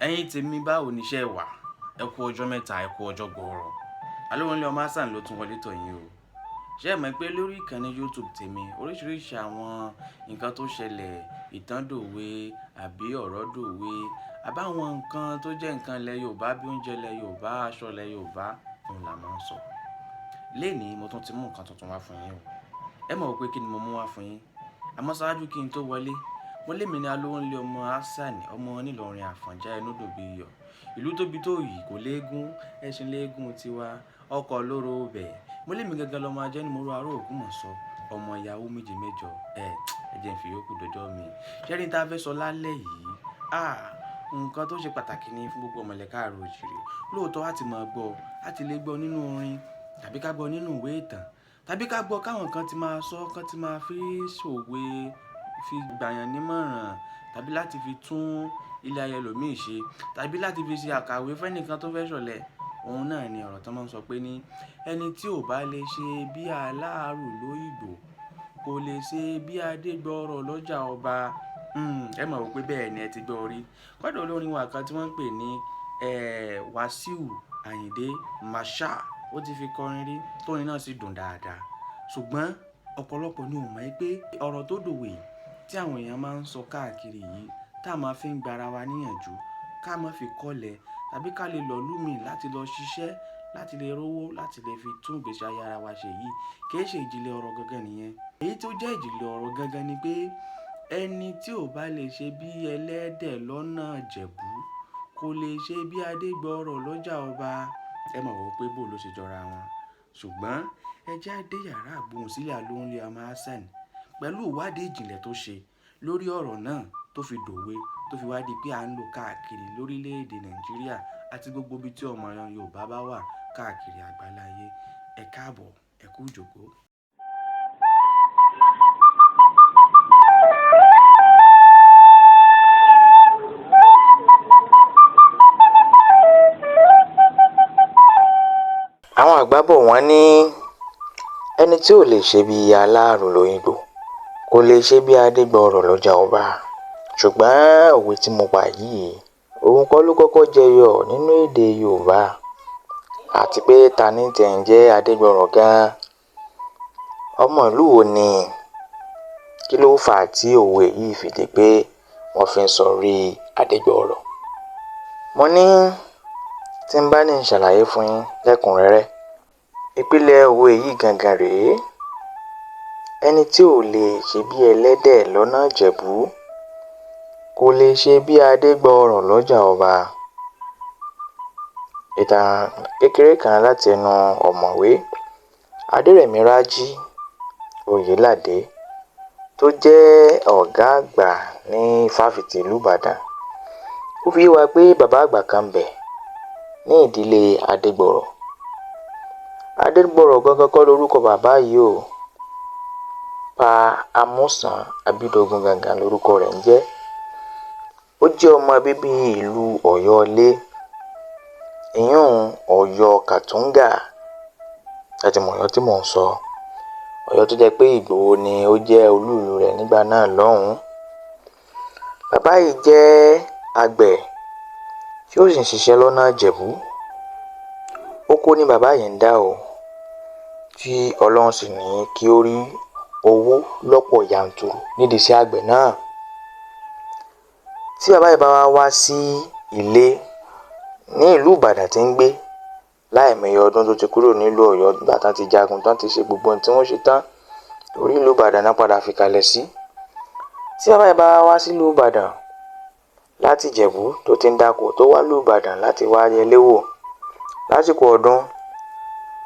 Ẹ̀yin tèmi báwo ni iṣẹ́ wà? Ẹ kú ọjọ́ mẹ́ta, ẹ kú ọjọ́ gbọọrọ. Alówólé ọmọ Hassan ló tún wọlé tọ̀ yín o. Ṣé ẹ mọ̀ pé lórí ìkànnì YouTube tèmi, oríṣiríṣi àwọn nǹkan tó ṣẹlẹ̀, ìtàn dòwe àbí ọ̀rọ̀ dòwe, àbáwọn nǹkan tó jẹ́ nǹkan ilẹ̀ Yorùbá bí oúnjẹ ilẹ̀ Yorùbá, aṣọ ilẹ̀ Yorùbá, òun là máa ń sọ. Lénìí mo tún ti mú nǹkan tuntun wá fún yín o. Ẹ mọ̀ pé kí ni mo mú wá fún yín? Àmọ́ ṣáájú kí n tó wọlé, mo lé mi ní Alówólé ọmọ Hassan, ọmọ onílọrin Àfọ̀njá ẹnúdò bí iyọ̀. Ìlú tóbi tó yìí kò léegun, ẹṣin léegun tiwa, ọkọ̀ lóró bẹ̀. Mo lé mi gangan lọmọ ajẹ́ ni mo rọ aró Ògbómọ̀ṣọ́, ọmọ ìyàwó méje mẹ́jọ. Ẹ jẹ́ n fi yòókù dọjọ́ mi. Ṣẹ́rí tá fẹ́ sọ lálẹ́ yìí, nǹkan tó ṣe pàtàkì ni fún gbogbo ọmọ ilẹ̀ káàárọ̀ oòjíire. Lóòótọ́ a ti máa gbọ́, a ti lè gbọ́ nínú orin, tàbí ká gbọ́ nínú ìwé ìtàn, tàbí ká gbọ́ káwọn kan ti máa sọ, kan ti máa fi ṣòwe, fi gbàyàn nímọ̀ràn, tàbí láti fi tún ilé ayé ẹlòmíì ṣe, tàbí láti fi ṣe àkàwé fún ẹnìkan tó fẹ́ ṣọ̀lẹ. Òun náà ni ọ̀rọ̀ tó máa ń sọ pé ní ẹni tí ò bá lè ṣe bí aláàrù lóyìnbó kò lè ṣe bí adégbọrọ̀ lọ́jà ọba. Ẹ mọ̀ wípé bẹ́ẹ̀ ni ẹ ti gbọ́ rí. Kọ́dọ̀ olórin wa kan tí wọ́n ń pè ní Wasiu Ayinde Marshal, ó ti fi kọrin rí, tórin náà sì dùn dáadáa. Ṣùgbọ́n ọ̀pọ̀lọpọ̀ ni ò mọ̀ pé ọ̀rọ̀ tó dòwe tí àwọn èèyàn máa ń sọ káàkiri yìí, tá a máa fi ń gbara wa níyànjú, ká má fi kọ́lẹ̀, tàbí ká lè lọ lúmi láti lọ ṣiṣẹ́, láti lè rówó, láti lè fi tún ìgbésí ayé ara wa ṣe yìí. Kì í ṣe ìjìnlẹ̀ ọ̀rọ̀ gangan nìyẹn. Èyí tó jẹ́ ìjìnlẹ̀ ọ̀rọ̀ gangan ni pé ẹni tí ò bá lè ṣe bí ẹlẹ́dẹ̀ lọ́nà Ìjẹ̀bú kò lè ṣe bí adégbọrọ̀ lọ́jà ọba. Ẹ mọ̀ wípé bó ló ṣe jọra wọn. Ṣùgbọ́n ẹ jẹ́ á dé yàrá àgbohùnsílẹ̀ Alówólé ọmọ Hassan pẹ̀lú ìwádìí ìjìnlẹ̀ tó ṣe lórí ọ̀rọ̀ náà tó fi dòwe, tó fi wá di pé à ń lò káàkiri lórílẹ̀‐èdè Nàìjíríà àti gbogbo ibi tí ọmọ Yorùbá bá wà káàkiri àgbáláyé. Ẹ káàbọ̀, ẹ kú ìjókòó. Àwọn àgbà bọ̀ wọ́n ní ẹni tí ò lè ṣe bí aláàrù lóyìnbó kò lè ṣe bí adégbọrọ̀ lọ́jà ọba. Ṣùgbọ́n òwe tí mo pa yìí, òun kọ́ ló kọ́kọ́ jẹyọ nínú èdè Yorùbá, àti pé ta ní tẹ̀ ń jẹ́ adégbọrọ̀ gan-an. Ọmọ ìlú wo ni? Kí ló fà á tí òwe yìí fi di pé wọ́n fi ń sọrí adégbọrọ̀? Mo ní tí n bá ní ṣàlàyé fún yín lẹ́kùnrẹ́rẹ́, ìpìlẹ̀ òwe yìí gangan rèé. Ẹni tí ò lè ṣe bí ẹlẹ́dẹ̀ lọ́nà Ìjẹ̀bú kò lè ṣe bí adégbọrọ̀ lọ́jà ọba. Ìtàn kékeré kan láti ẹnu ọ̀mọ̀wé Adérẹ̀mí Rájí Oyèládé tó jẹ́ ọ̀gá àgbà ní fáfitì ìlú Ìbàdàn. Ó fi wá pé bàbá àgbà kan bẹ̀ ní ìdílé adégbọrọ̀. Adégbọrọ̀ gangan kọ́ lórúkọ bàbá yìí o. Pa Amúsàn Abídógun gangan lórúkọ rẹ̀ ń jẹ́. Ó jẹ́ ọmọ bíbí ìlú Ọ̀yọ́lé, ìyún Ọ̀yọ́ Kàtúngà. Ẹ ti mọ̀ Ọ̀yọ́ tí mò ń sọ. Ọ̀yọ́ tó jẹ́ pé Ìgbòho ni ó jẹ́ olú ìlú rẹ̀ nígbà náà lọ́hùn-ún. Bàbá yìí jẹ́ àgbẹ̀ tí ó sì ń ṣiṣẹ́ lọ́nà Ìjẹ̀bú. Oko ni bàbá yìí ń dá o, tí Ọlọ́run sì ní kí ó rí owó lọ́pọ̀ yanturu nídìí iṣẹ́ àgbẹ̀ náà. Tí bàbá yìí bá wá sí ilé ní ìlú Ìbàdàn tí ń gbé, láìmọye ọdún tó ti kúrò nílùú Ọ̀yọ́ nígbà tán ti jagun tán ti ṣe gbogbo ohun tí wọ́n ṣe tán, orí ìlú Ìbàdàn náà padà fi kalẹ̀ sí. Tí bàbá yìí bá wá sí ìlú Ìbàdàn láti Ìjẹ̀bú tó ti ń dáko, tó wá ìlú Ìbàdàn láti wá yẹlé wò lásìkò ọdún,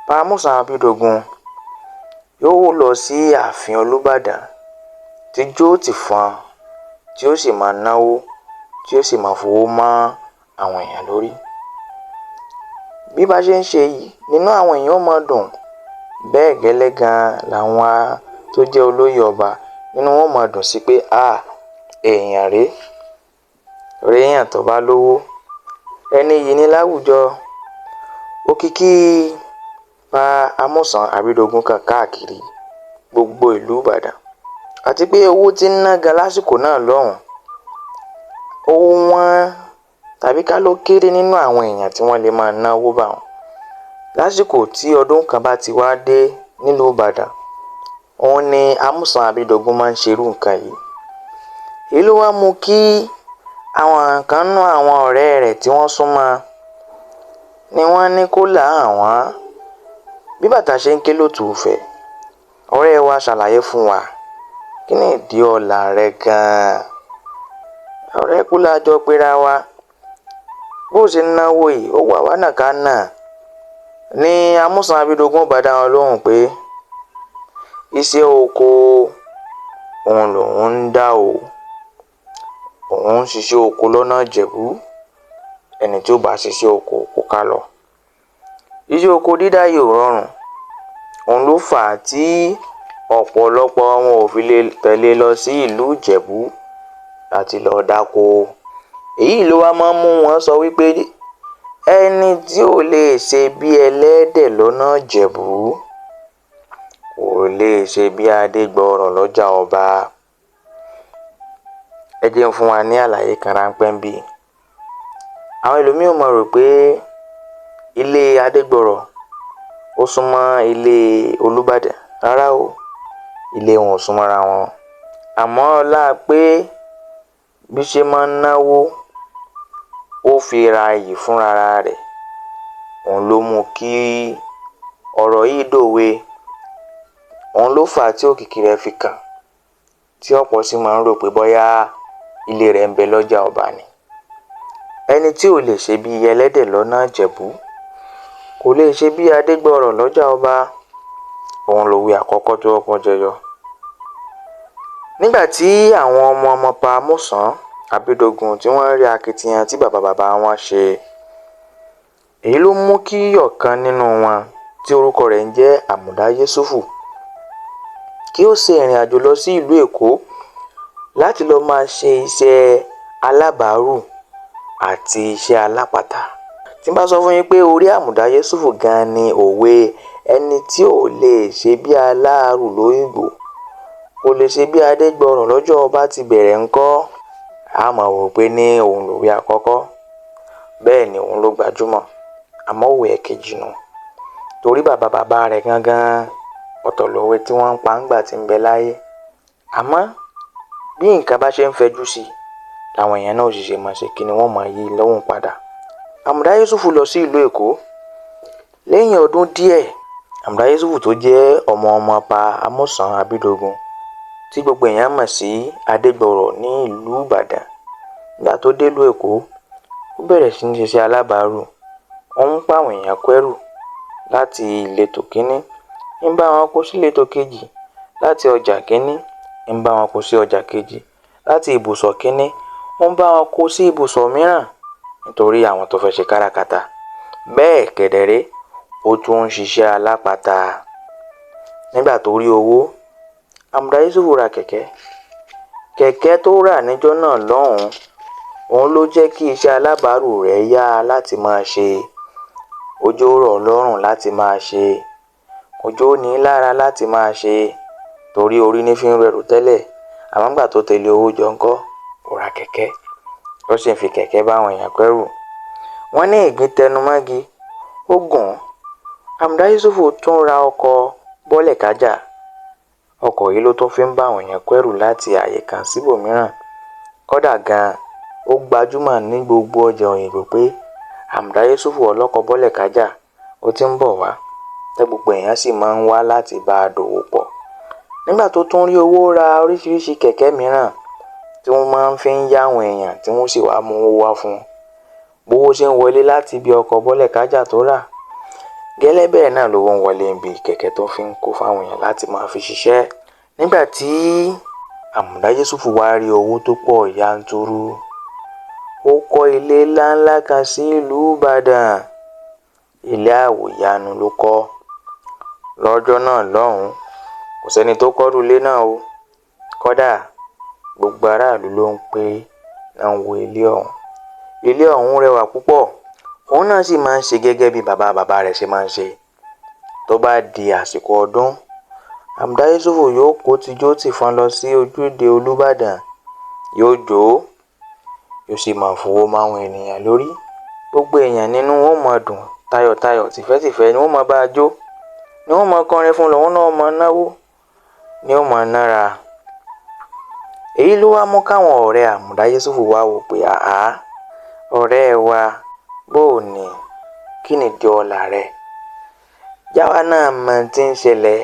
Pa Amúsàn Abídógun yóò lọ sí ààfin Olúbàdàn tí jó ti fọn, tí ó sì máa náwó, tí ó sì máa fowó mọ́ àwọn èèyàn lórí. Bí bá ṣe ń ṣe yìí nínú àwọn èèyàn máa dùn, bẹ́ẹ̀ gẹ́lẹ́ gan làwọn tó jẹ́ olóyè ọba nínú wọn máa dùn sí pé èèyàn rèé, èèyàn tó bá lówó, ẹni yìí ní láwùjọ. Òkìkí Pa Amúsàn Abídógun kan káàkiri gbogbo ìlú Ìbàdàn, àti pé owó tí ń ná gan lásìkò náà lọ́hùn, owó wọn tàbí ká ló kéré nínú àwọn èèyàn tí wọ́n lè máa náwó bá wọn. Lásìkò tí ọdún kan bá ti wá dé nílùú Ìbàdàn, òun ni Amusan Abídógun máa ń ṣerú nǹkan yìí. Èyí ló wá mú kí àwọn kan nú àwọn ọ̀rẹ́ rẹ̀ tí wọ́n súnmọ́ ni wọ́n ní kó là àwọn bí bàtà ṣe ń ké lótú ìfẹ́. Ọ̀rẹ́ wa ṣàlàyé fún wa kí ni ìdí ọ̀la rẹ̀ gan-an. Ọ̀rẹ́ kú lájọ péra wa, bó ṣe ń náwó yìí ó wà wá náà ká náà. Ní Amusan Abídógun bá dá wọn lóhùn pé iṣẹ́ oko òun lòun ń dá o, òun ń ṣiṣẹ́ oko lọ́nà Ìjẹ̀bú, ẹni tí ó bá ṣiṣẹ́ oko kó ká lọ. Iṣẹ́ oko dídá yìí ò rọrùn, òun ló fà á tí ọ̀pọ̀lọpọ̀ wọn ò fi lè tẹ̀lé lọ sí ìlú Ìjẹ̀bú láti lọ dáko. Èyí ló wá máa ń mú wọn sọ wípé ẹni tí ò lè ṣe bí ẹlẹ́dẹ̀ lọ́nà Ìjẹ̀bú kò lè ṣe bí Adégbọrọ̀ lọ́jà ọba. Ẹ jẹ́ n fún wa ní àlàyé kan ráńpẹ́ ń bí. Àwọn ẹlòmíràn mọ̀ rò pé ilé Adégbọrọ̀ ó súnmọ́ ilé Olúbàdàn. Rárá o, ilé wọn ò súnmọ́ra wọn. Àmọ́ ọlá pé bí ṣe máa ń náwó ó fi ra iyì fúnra rẹ̀, òun ló mú kí ọ̀rọ̀ yìí dòwe. Òun ló fà á tí òkìkí rẹ̀ fi kàn, tí ọ̀pọ̀ sì máa ń rò pé bóyá ilé rẹ̀ ń bẹ lọ́jà ọba ni. Ẹni tí ò lè ṣe bí ẹlẹ́dẹ̀ lọ́nà Ìjẹ̀bú kò lè ṣe bí Adégbọrọ̀ lọ́jà ọba. Òun lòwe àkọ́kọ́ tó kọ́kọ́ jẹyọ. Nígbà tí àwọn ọmọ pa Amusan Abídógun tí wọ́n rí akitiyan tí bàbá wọn ṣe, èyí ló mú kí ọ̀kan nínú wọn tí orúkọ rẹ̀ ń jẹ́ Àmùdá Yúsúfù kí ó ṣe ìrìn àjò lọ sí ìlú Èkó láti lọ máa ṣe iṣẹ́ alábàárù àti iṣẹ́ alápatà. Tí n bá sọ fún yín pé orí Àmùdá Yúsúfù gan ni òwe ẹni tí ò lè ṣe bí aláàrù lóyìnbó kò lè ṣe bí Adégbọrọ̀ lọ́jọ́ ọba ti bẹ̀rẹ̀ ńkọ́, a máa wò pé ní òun lòwe àkọ́kọ́, bẹ́ẹ̀ ni òun ló gbajúmọ̀. Àmọ́ òwe ẹ̀kejì nù, torí bàbá rẹ̀ gangan ọ̀tọ̀ lòwe tí wọ́n ń pa ńgbà tí ń bẹ láyé. Àmọ́ bí nǹkan bá ṣe ń fẹjú sí i làwọn èèyàn náà ò sì ṣe máa ṣe kí ni wọ́n máa yí lọ́hùn padà. Àmùdá Yúsúfù lọ sí ìlú Èkó. Lẹ́yìn ọdún díẹ̀, Àmùdá Yúsúfù tó jẹ́ ọmọ pa Amusan Abídógun tí gbogbo èèyàn mọ̀ sí Adégbọrọ̀ ní ìlú Ìbàdàn, nígbà tó dé ìlú Èkó ó bẹ̀rẹ̀ sí ní ṣiṣẹ́ alábàárù. Ó ń pa àwọn èèyàn kẹ́rù láti ìletò kínní, ń bá wọn kó sí ìletò kejì, láti ọjà kínní ń bá wọn kó sí ọjà kejì, láti ibùsọ̀ kínní ó ń bá wọn kó sí ibùsọ̀ mìíràn nítorí àwọn tó fẹ́ ṣe káràkátà. Bẹ́ẹ̀ kẹ̀dẹ̀rẹ́ ó tún ń ṣiṣẹ́ alápatà. Nígbà tó rí owó, Àmùdá Yúsúfù ra kẹ̀kẹ́ tó rà níjọ́ náà lọ́hùn-ún. Òun ló jẹ́ kí iṣẹ́ alábàárù rẹ̀ yá láti máa ṣe. Ọjọ́ rọ̀ lọ́rùn láti máa ṣe, ọjọ́ ní lára láti máa ṣe, torí orí ní fi ń rẹrù tẹ́lẹ̀. Àmọ́ nígbà tó tẹ̀lé owó jọ ńkọ́, ó ra kẹ̀kẹ́, ó sì ń fi kẹ̀kẹ́ bá àwọn èèyàn kẹ́rù. Wọ́n ní ìgbín tẹnumọ́gi ó gùn. Àmùdá Yúsúfù tún ra ọkọ̀ bọ́lẹ̀ kájà. Ọkọ̀ yìí ló tún fi ń bá àwọn èèyàn kẹ́rù láti àyè kan síbòmíràn. Kódà gan-an ó gbajúmọ̀ ní gbogbo ọjà òyìnbó pé Àmùdá Yúsúfù ọlọ́kọ̀ bọ́lẹ̀ kájà ó ti ń bọ̀ wá, tẹ́ gbogbo èèyàn sì máa ń wá láti bá a dòwò pọ̀. Nígbà tó tún rí owó ra oríṣiríṣi kẹ̀kẹ́ mìíràn tí wọ́n máa ń fi ń yá àwọn èèyàn tí wọ́n sì wá mú owó wá fún un. Bówó ṣe ń wọlé láti ibi ọkọ̀ bọ́lẹ̀ kájà tó rà, gẹ́lẹ́ bẹ́ẹ̀ náà lówó ń wọlé ibi kẹ̀kẹ́ tó fi ń kó fáwọn èèyàn láti máa fi ṣiṣẹ́. Nígbà tí Àmùdá Yúsúfù wá rí owó tó pọ̀ yanturu, ó kọ́ ilé ńláńlá kan sí ìlú Ìbàdàn. Ilé àwòyanu ló kọ́. Lọ́jọ́ náà lọ́hùn-ún kò sẹ́ni tó kọ́rù ilé náà o. Kódà gbogbo aráàlú ló ń pé náà ń wo ilé ọ̀hún. Ilé ọ̀hún rẹwà púpọ̀. Òun náà sì máa ń ṣe gẹ́gẹ́ bí bàbá rẹ̀ ṣe máa ń ṣe. Tó bá di àsìkò ọdún, Àmùdá Yúsúfù yóò kó tijó tìfọn lọ sí ojúde Olúbàdàn. Yóò jó, yóò sì máa fowó máwọn ènìyàn lórí. Gbogbo èèyàn nínú wọn máa dùn tayọ̀tayọ̀ tìfẹ́tìfẹ́ ni wọ́n máa bá a jó, ni wọ́n máa kọrin fún lòun náà máa náwó, ni ó máa nára. Èyí ló wá mú káwọn ọ̀rẹ́ Àmùdá Yúsúfù wá wò pé ọ̀rẹ́ wa bóò ni, kí nìdí ọlá rẹ̀? Jáwa náà mọ tí ń ṣẹlẹ̀,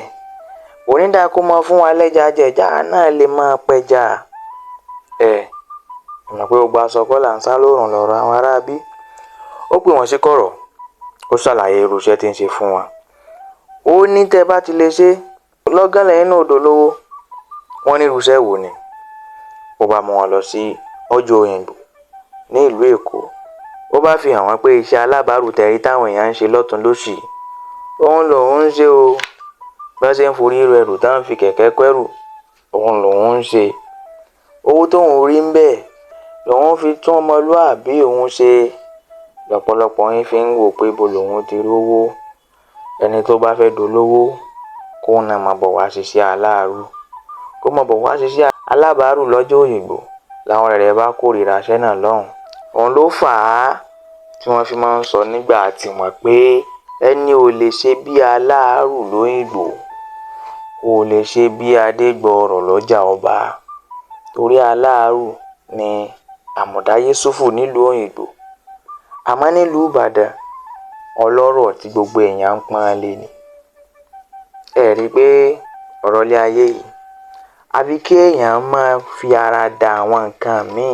onídàá kó máa fún wa lẹ́ja jẹ, jáwa náà lè máa pẹja. Ìmọ̀ pé gbogbo aṣọ kọ́ là ń sá lóòrùn lọ́rọ̀ àwọn aráabí. Ó pè wọ́n sí kọ̀rọ̀, ó ṣàlàyé irú iṣẹ́ tí ń ṣe fún wọn. Ó ní tẹ́ bá ti lè ṣe lọ́gán lẹ́yìn náà odò lówó. Wọ́n ní irú iṣẹ́ wo ni? Ó bá mú wọn lọ sí ọjà Òyìngbò ní ìlú Èkó. Ó bá fi hàn wọ́n pé iṣẹ́ alábàárù tẹ̀rí táwọn èèyàn ń ṣe lọ́tùn lósì, òun lòun ń ṣe o. Bí wọ́n ṣe ń forí ru ẹrù táwọn fi kẹ̀kẹ́ kẹ́rù, òun lòun ń ṣe. Owó tóun rí ń bẹ̀ lòun fi tún ọmọlúàbí òun ṣe. Lọ́pọ̀lọpọ̀ yín fi ń wò pé ibo lòun ti rówó. Ẹni tó bá fẹ́ dolówó kó náà máa bọ̀ wá ṣiṣẹ́ aláàrù, kó máa bọ̀ wá ṣiṣẹ́ alábàárù lọ́jọ́ Òyìngbò. Làwọn ọ̀rẹ́ bá kórìíra iṣẹ́ náà lọ́hùn. Òun ló fà á tí wọ́n fi máa ń sọ nígbà tí wọ́n pé ẹni ò lè ṣe bí aláàrù lóyìnbó, ò lè ṣe bí adégbọrọ̀ lọ́jà ọba. Torí aláàrù ni Àmùdá Yúsúfù nílùú Òyìngbò. Àmọ́ nílùú Ìbàdàn, ọlọ́rọ̀ tí gbogbo èèyàn ń pọ́n lé ni. Ẹ rí i pé ọ̀rọ̀ ilé ayé yìí, àbí kí èèyàn máa fi ara da àwọn nǹkan míì,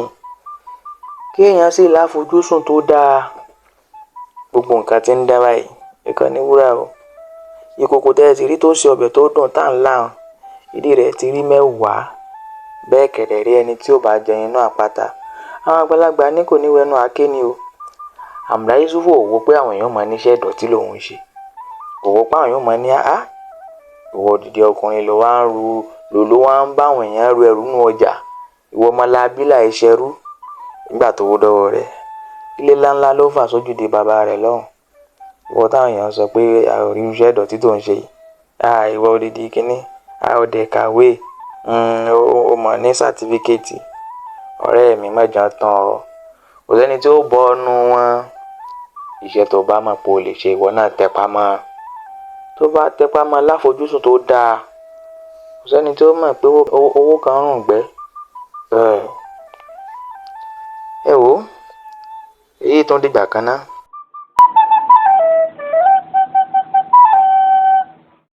kí èèyàn sì láfojúsùn tó dáa. Gbogbo nǹkan tí ń dá báyìí nìkan ní wúrà o. Ìkòkò tẹ́ ẹ ti rí tó ṣe ọbẹ̀ tó dùn tá ń láhùn, ìdí rẹ̀ ti rí mẹ́wàá. Bẹ́ẹ̀ kẹ̀dẹ̀ rí ẹni tí ò bá jẹ inú àpáta. Àwọn àgbàlagbà ní kò ní wẹnu àáké ni o. Àmùdá Yúsúfù ò wò pé àwọn èèyàn máa níṣẹ́ ìdọ̀tí lòun ṣe. Kò wò pé àwọn èèyàn máa ní ìwọ òdìdí ọkùnrin ló wá ń bá àwọn èèyàn ru ẹrù nínú ọjà. Ìwọ ọmọlábí láì ṣẹrú. Nígbà tó wó dọ́wọ́ rẹ̀, ilé ńláńlá ló fà sójú di bàbá rẹ̀ lọ́hùn. Ìwọ táwọn èèyàn sọ pé orí iṣẹ́ ìdọ̀tí tó ń ṣe yìí, ìwọ òdìdí kínní, ọdẹ kàwé, ó mọ̀ ní sátífíkẹ́ẹ̀tì. Ọ̀rẹ́ mi mẹ́jọ tán ọ. Kò sẹ́ni tí ó bọ́ ọ́nú wọn. Iṣẹ́ tó bá mọ̀ pé o lè ṣe, ìwọ náà tẹpá mọ́. Tó bá tẹpá mọ́ láfojúsùn tó dáa, kò sẹ́ni tí ó mọ̀ pé owó kan rùn gbẹ́. Ẹ wò ó, èyí tó ń dìgbà kan náà.